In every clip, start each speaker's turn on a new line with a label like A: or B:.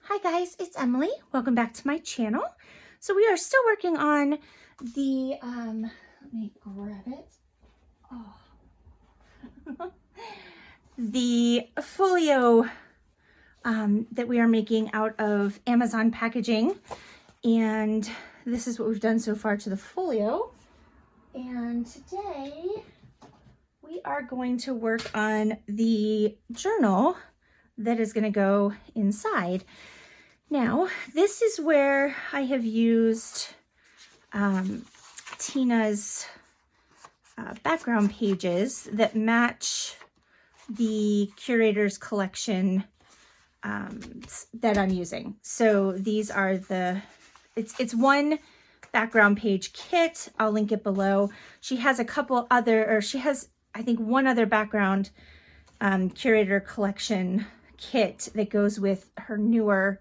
A: Hi guys, it's Emily. Welcome back to my channel. So we are still working on the, let me grab it. Oh. The folio that we are making out of Amazon packaging. And this is what we've done so far to the folio. And today we are going to work on the journal that is going to go inside. Now, this is where I have used Tina's background pages that match the curator's collection that I'm using. So these are it's one background page kit. I'll link it below. She has a couple other, or she has, I think, one other background curator collection kit that goes with her newer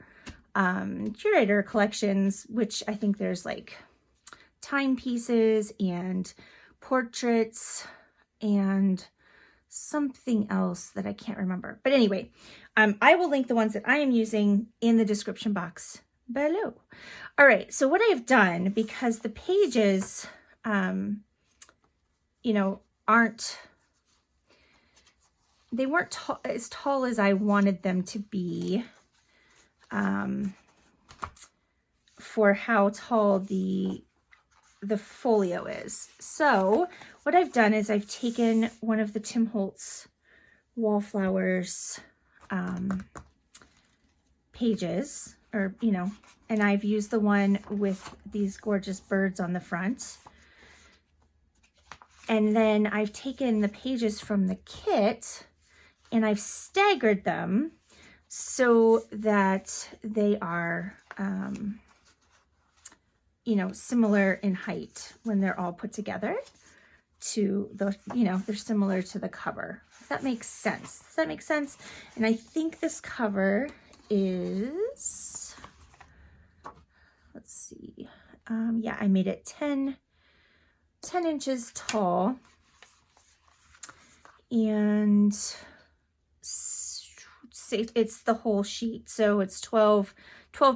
A: curator collections, which I think there's like timepieces and portraits and something else that I can't remember. But anyway, I will link the ones that I am using in the description box below. All right, so what I've done, because the pages, they weren't as tall as I wanted them to be for how tall the folio is. So what I've done is I've taken one of the Tim Holtz Wallflowers pages, or, and I've used the one with these gorgeous birds on the front. And then I've taken the pages from the kit and I've staggered them so that they are, similar in height when they're all put together to the, they're similar to the cover. If that makes sense. Does that make sense? And I think this cover is, let's see. Yeah, I made it 10 inches tall, and it's the whole sheet. So it's 12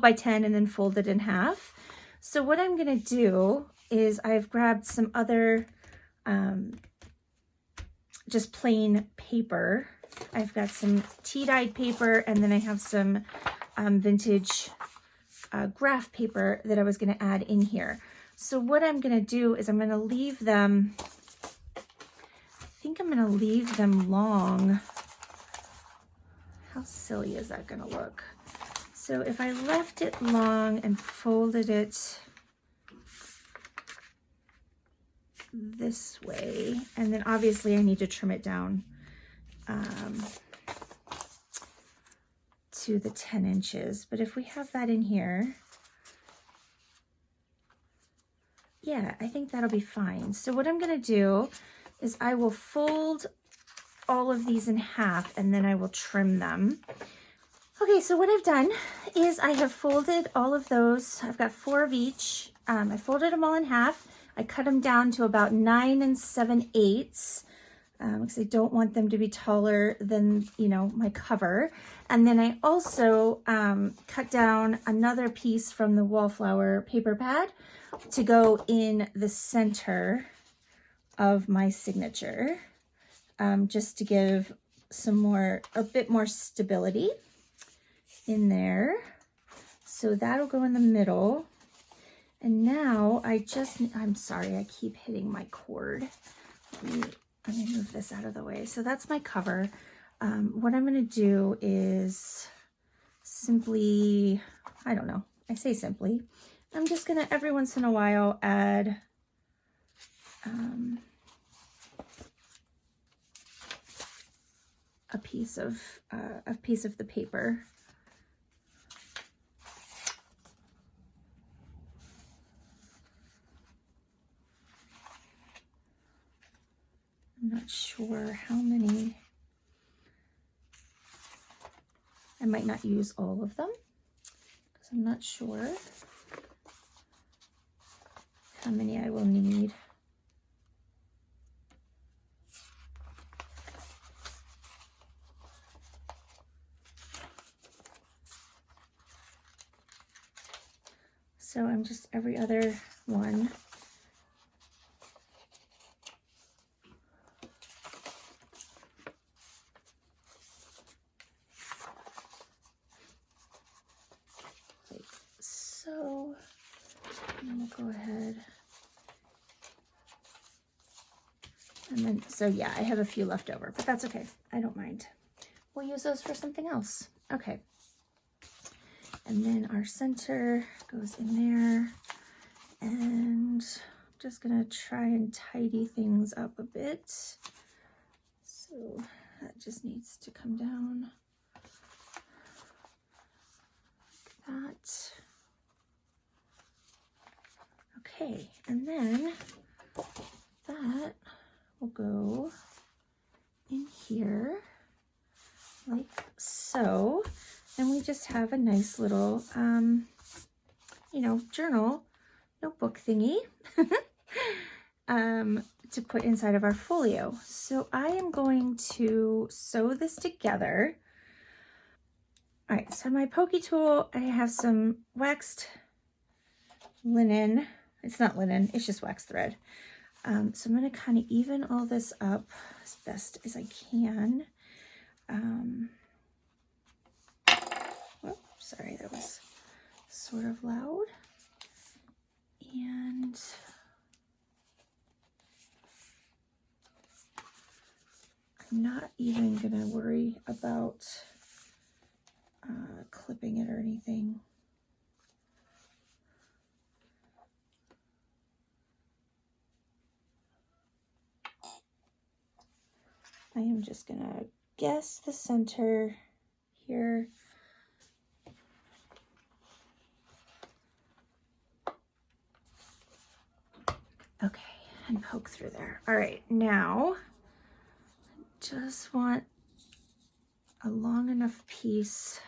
A: by 10 and then folded in half. So what I'm going to do is I've grabbed some other just plain paper. I've got some tea-dyed paper, and then I have some vintage graph paper that I was going to add in here. So what I'm going to do is I'm going to leave them, I think I'm going to leave them long. How silly is that going to look? So if I left it long and folded it this way, and then obviously I need to trim it down to the 10 inches. But if we have that in here, yeah, I think that'll be fine. So what I'm going to do is I will fold all of these in half and then I will trim them. Okay, so what I've done is I have folded all of those. I've got 4 of each. I folded them all in half. I cut them down to about 9 7/8 because I don't want them to be taller than, my cover. And then I also cut down another piece from the Wallflower paper pad to go in the center of my signature, just to give a bit more stability in there. So that'll go in the middle. And now I'm sorry, I keep hitting my cord. Let me move this out of the way. So that's my cover. What I'm going to do is simply, I don't know, I say simply, I'm just going to every once in a while add a piece of the paper. I'm not sure how many. I might not use all of them because I'm not sure how many I will need. So I'm just every other one. Like so. I'm gonna go ahead. And then, so yeah, I have a few left over, but that's okay. I don't mind. We'll use those for something else. Okay. And then our center goes in there. And I'm just gonna try and tidy things up a bit. So that just needs to come down. Like that. Okay, and then that will go in here like so. And we just have a nice little, you know, journal, notebook thingy to put inside of our folio. So I am going to sew this together. All right, so my pokey tool, I have some waxed linen. It's not linen, it's just waxed thread. So I'm gonna kind of even all this up as best as I can. Sorry, that was sort of loud. And I'm not even gonna worry about clipping it or anything. I am just gonna guess the center here. Okay, and poke through there. All right, now just want a long enough piece.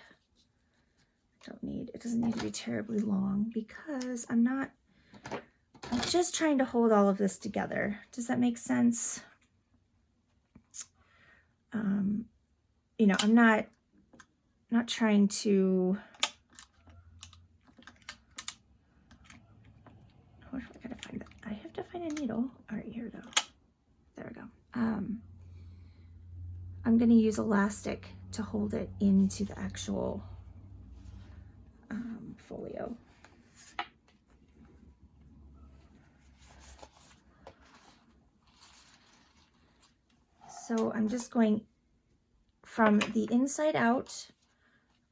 A: It doesn't need to be terribly long because I'm just trying to hold all of this together. Does that make sense? You know, I'm not trying to, I gotta find that. I have to find a needle. All right, here we go. There we go. I'm gonna use elastic to hold it into the actual folio. So I'm just going from the inside out,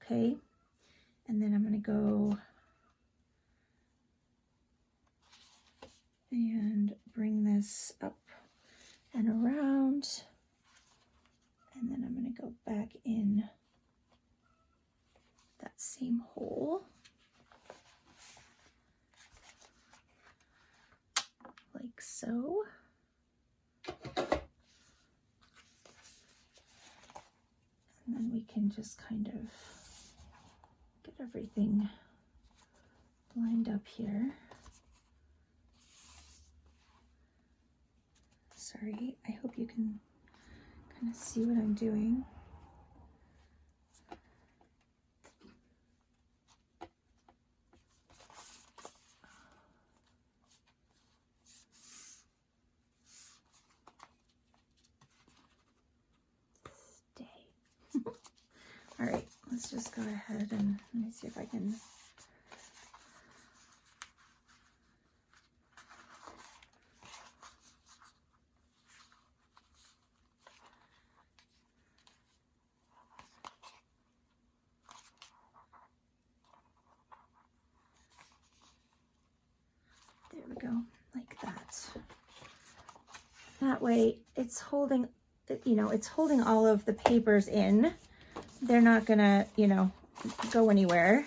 A: okay? And then I'm gonna go and bring this up and around. And then I'm gonna go back in that same hole. Like so. And then we can just kind of get everything lined up here. Sorry, I hope you can kind of see what I'm doing. All right, let's just go ahead and let me see if I can. There we go, like that. That way it's holding, you know, it's holding all of the papers in. They're not gonna, you know, go anywhere.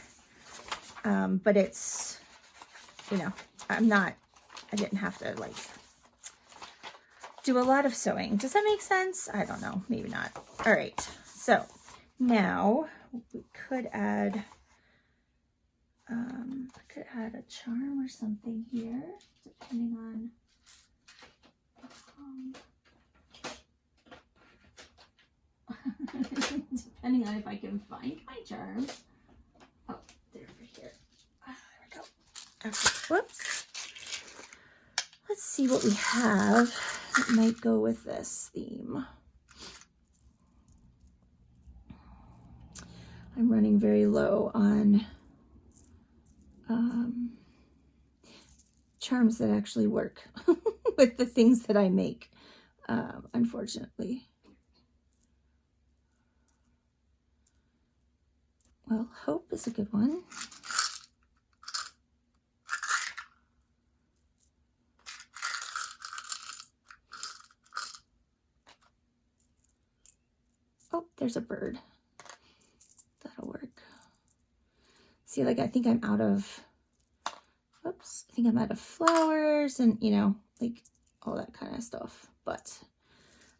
A: But it's, you know, I didn't have to like do a lot of sewing. Does that make sense? I don't know, maybe not. All right, so now we could add, I could add a charm or something here, depending on, depending on if I can find my charms. Oh, they're over here. Ah, there we go. Okay, whoops. Let's see what we have that might go with this theme. I'm running very low on charms that actually work with the things that I make, unfortunately. Well, hope is a good one. Oh, there's a bird. That'll work. See, like, I think I'm out of, whoops, I think I'm out of flowers and, you know, like all that kind of stuff. But,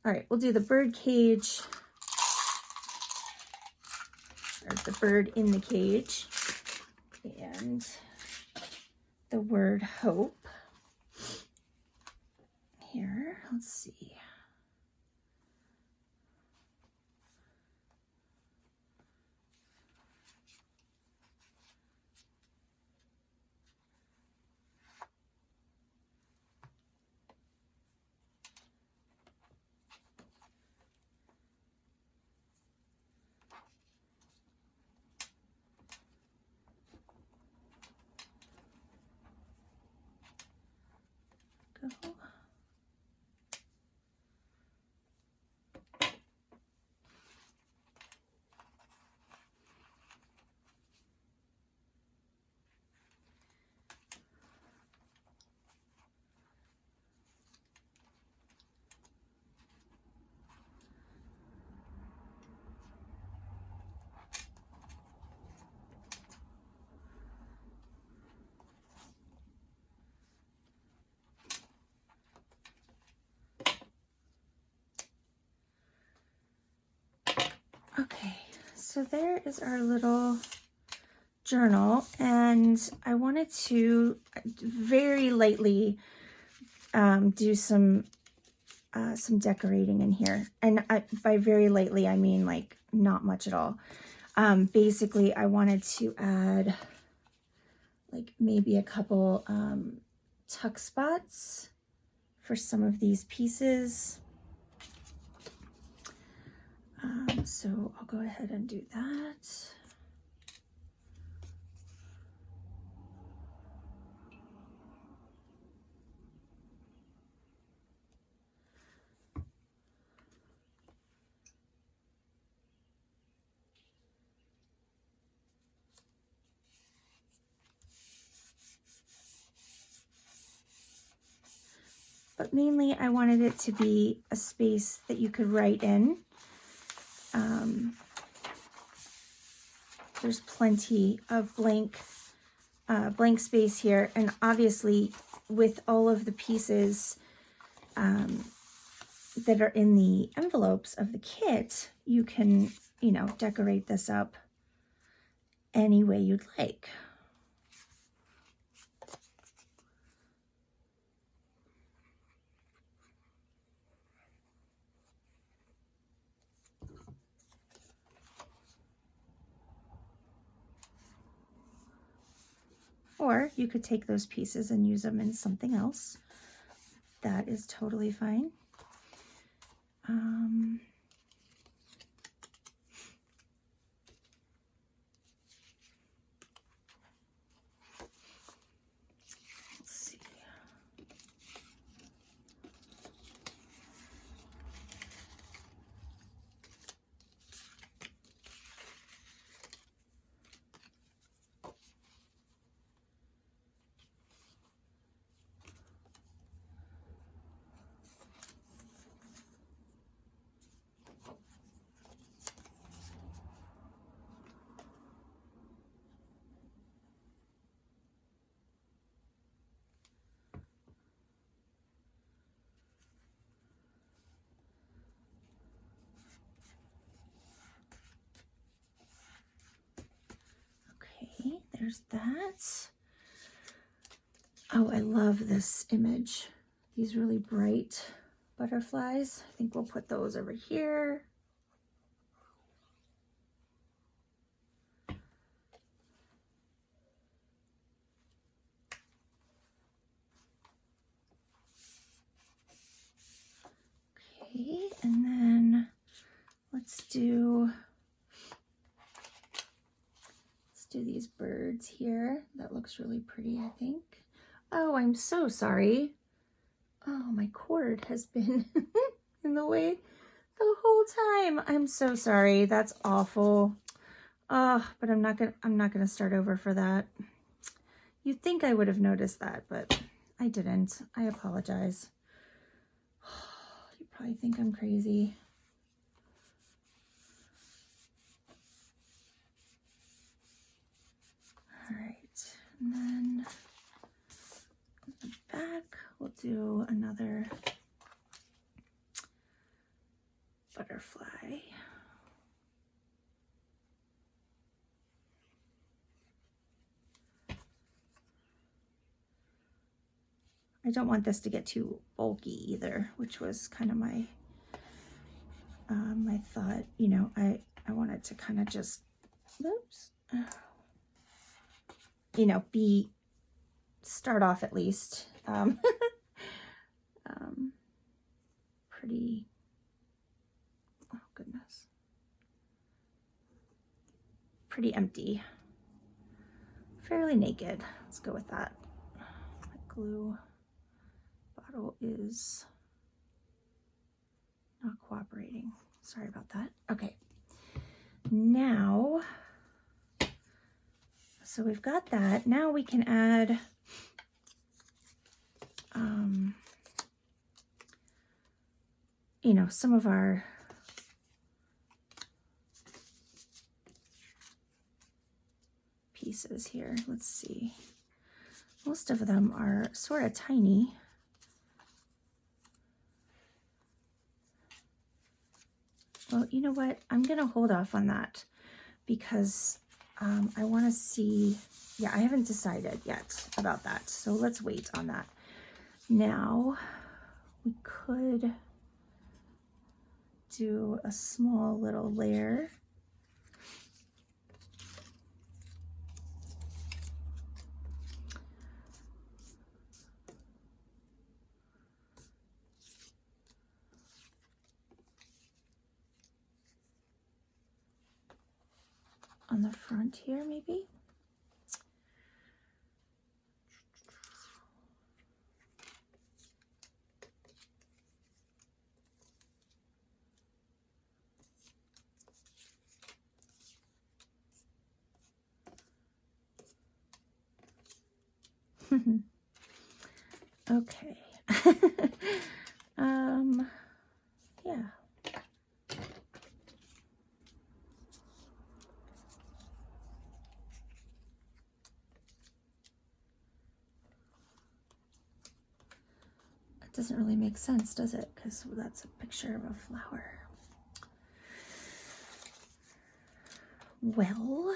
A: all right, we'll do the bird cage, or the bird in the cage, and the word hope. Here, let's see. Go. Okay, so there is our little journal, and I wanted to very lightly do some decorating in here. And by very lightly, I mean like not much at all. Basically, I wanted to add like maybe a couple tuck spots for some of these pieces. So I'll go ahead and do that. But mainly I wanted it to be a space that you could write in. There's plenty of blank space here, and obviously with all of the pieces that are in the envelopes of the kit, you can, you know, decorate this up any way you'd like. Or you could take those pieces and use them in something else. That is totally fine. Let's see. Okay, there's that. Oh, I love this image. These really bright butterflies. I think we'll put those over here. And then let's do these birds here. That looks really pretty, I think. Oh, I'm so sorry. Oh, my cord has been in the way the whole time. I'm so sorry. That's awful. Oh, but I'm not gonna start over for that. You'd think I would have noticed that, but I didn't. I apologize. You probably think I'm crazy. All right, and then on the back, we'll do another butterfly. I don't want this to get too bulky either, which was kind of my my thought. You know, I want it to kind of just, oops, you know, start off at least pretty, oh goodness, pretty empty, fairly naked. Let's go with that. My glue bottle is not cooperating. Sorry about that. Okay, now, so we've got that. Now we can add you know, some of our pieces here. Let's see. Most of them are sort of tiny. Well, you know what? I'm going to hold off on that because I want to see, yeah, I haven't decided yet about that. So let's wait on that. Now, we could do a small little layer. On the front here, maybe. Okay. Yeah. It doesn't really make sense, does it? Because that's a picture of a flower. Well,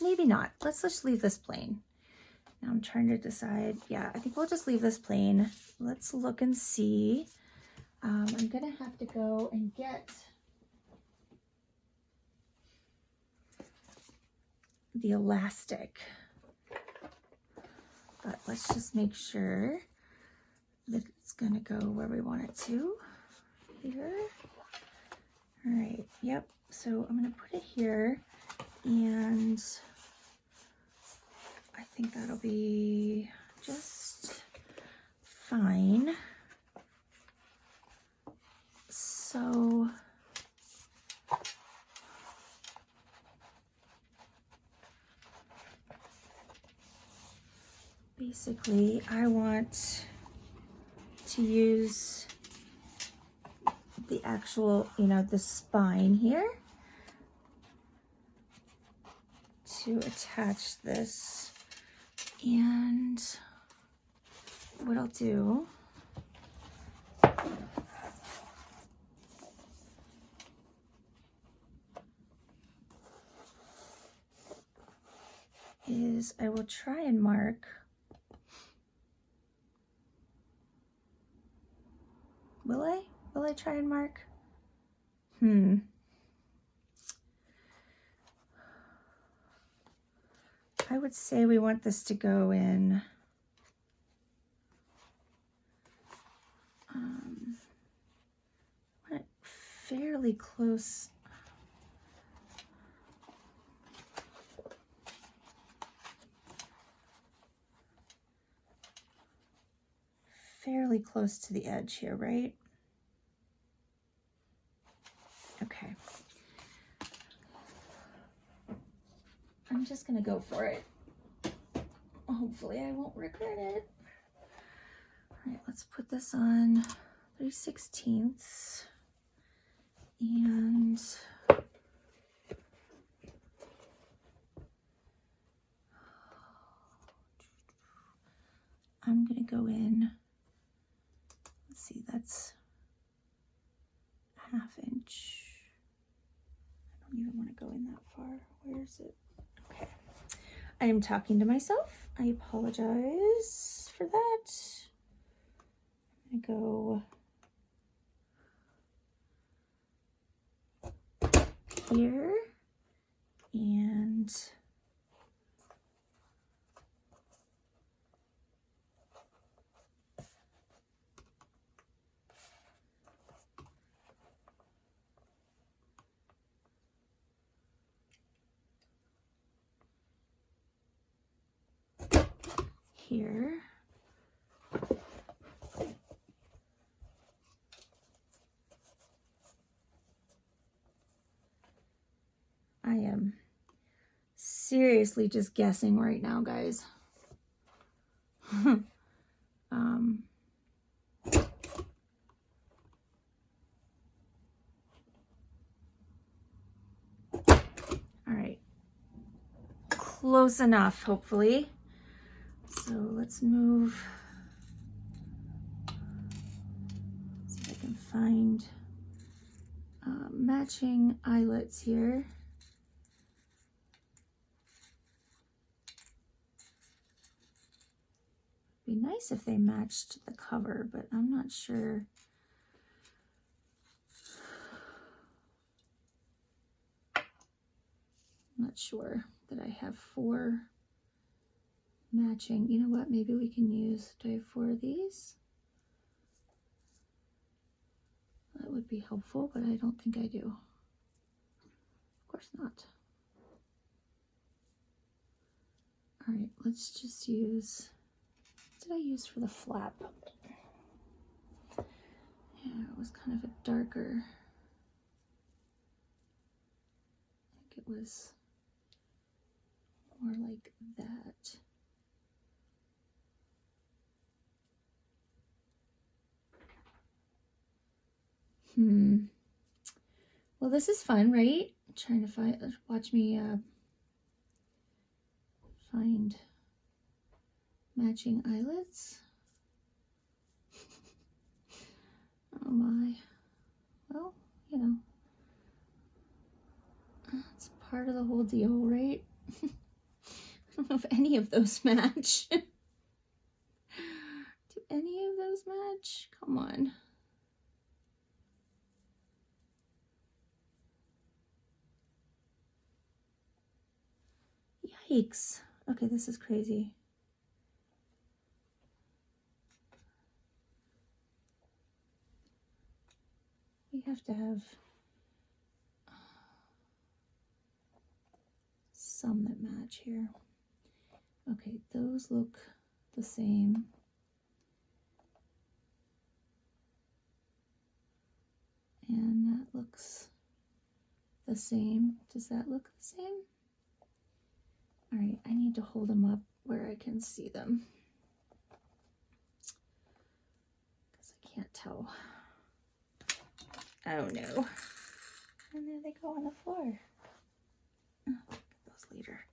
A: maybe not. Let's just leave this plain. Now I'm trying to decide. Yeah, I think we'll just leave this plain. Let's look and see. I'm gonna have to go and get the elastic, but let's just make sure that it's gonna go where we want it to. Here. All right, yep. So I'm gonna put it here, and I think that'll be just fine. So basically I want to use the actual, you know, the spine here to attach this. And what I'll do is I will try and mark. Will I? Will I try and mark? I would say we want this to go in fairly close. Fairly close to the edge here, right? Okay. I'm just gonna go for it. Hopefully I won't regret it. All right, let's put this on 3/16 and I'm gonna go in, let's see, that's 1/2 inch. I don't even want to go in that far. Where is it? Okay. I am talking to myself. I apologize for that. I'm gonna go here and here. I am seriously just guessing right now, guys. All right, close enough, hopefully. So let's move, see if I can find matching eyelets here. Be nice if they matched the cover, but I'm not sure. I'm not sure that I have 4 matching. You know what? Maybe we can use, do I have 4 of these? That would be helpful, but I don't think I do. Of course not. All right, let's just use, what did I use for the flap? Yeah, it was kind of a darker, I think it was more like that. Well, this is fun, right? I'm trying to find, watch me find matching eyelets. Oh my. Well, you know, it's part of the whole deal, right? I don't know if any of those match. Do any of those match? Come on. Yikes. Okay, this is crazy. We have to have some that match here. Okay, those look the same. And that looks the same. Does that look the same? All right, I need to hold them up where I can see them, because I can't tell. Oh no. And there they go on the floor. Oh, I'll get those later.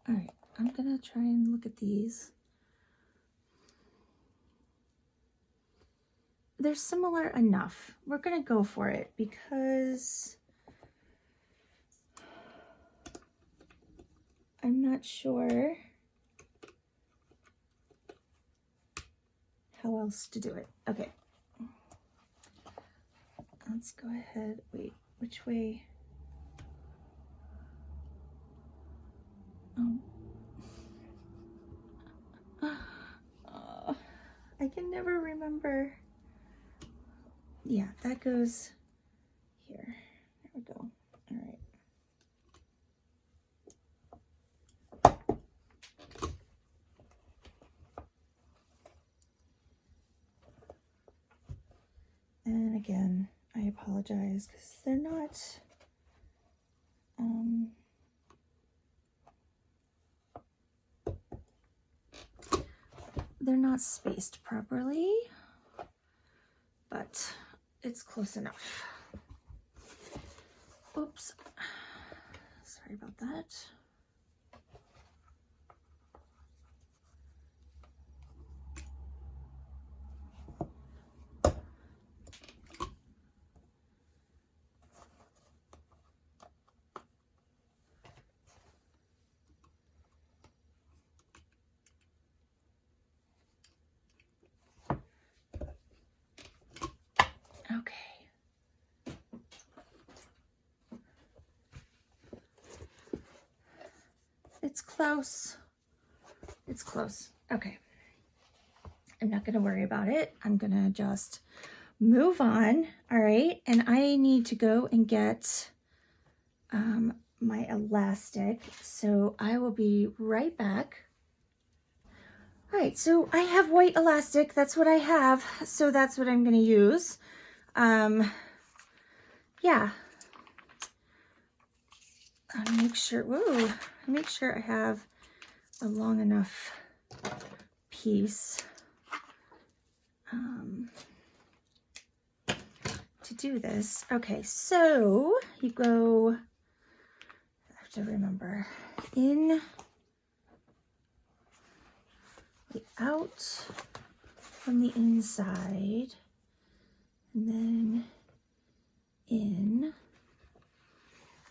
A: All right, I'm gonna try and look at these. They're similar enough. We're gonna go for it because I'm not sure how else to do it. Okay. Let's go ahead. Wait, which way? Oh, I can never remember. Yeah, that goes here. There we go. All right. And again, I apologize because they're not spaced properly, but it's close enough. Oops, sorry about that. Okay. It's close. It's close. Okay. I'm not going to worry about it. I'm going to just move on. All right. And I need to go and get my elastic. So I will be right back. All right. So I have white elastic. That's what I have. So that's what I'm going to use. Yeah. Make sure I have a long enough piece to do this. Okay, so you go, I have to remember, in, out from the inside, and then in,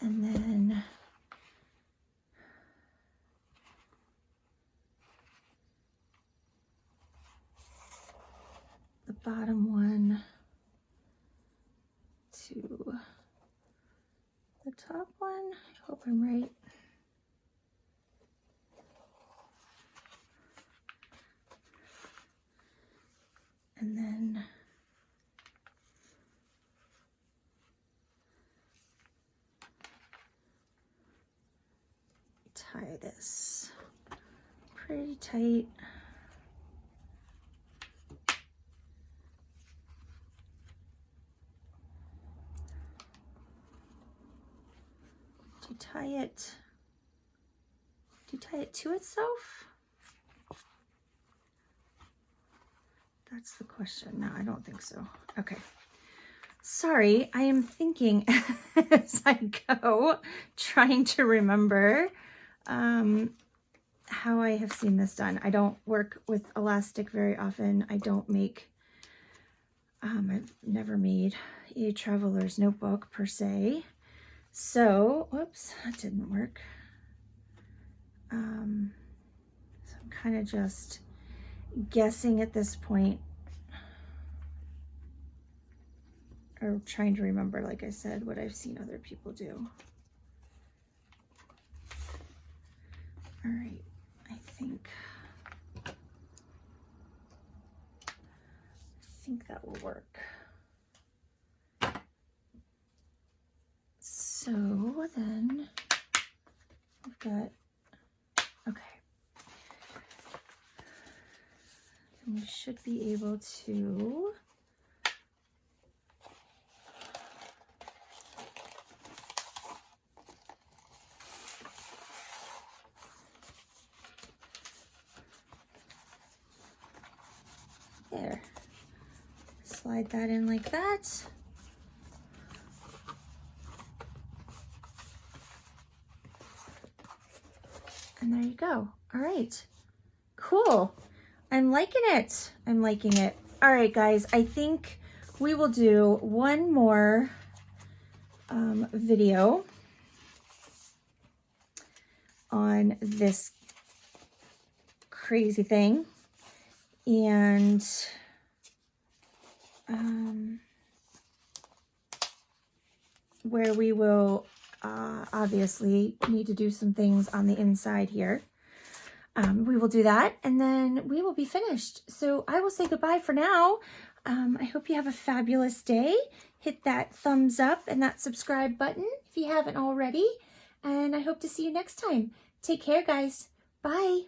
A: and then the bottom one to the top one. I hope I'm right. And then tie this pretty tight. Do you tie it to itself? That's the question. No, I don't think so. Okay. Sorry, I am thinking as I go, trying to remember how I have seen this done. I don't work with elastic very often. I don't make, I've never made a traveler's notebook per se. So, whoops, that didn't work. So I'm kind of just guessing at this point, or trying to remember, like I said, what I've seen other people do. All right, I think that will work. So then I've got, okay. And we should be able to there. Slide that in like that. And there you go. All right, cool. I'm liking it. I'm liking it. All right, guys, I think we will do one more video on this crazy thing. And where we will obviously need to do some things on the inside here. we will do that, and then we will be finished. So I will say goodbye for now. I hope you have a fabulous day. Hit that thumbs up and that subscribe button if you haven't already. And I hope to see you next time. Take care, guys. Bye.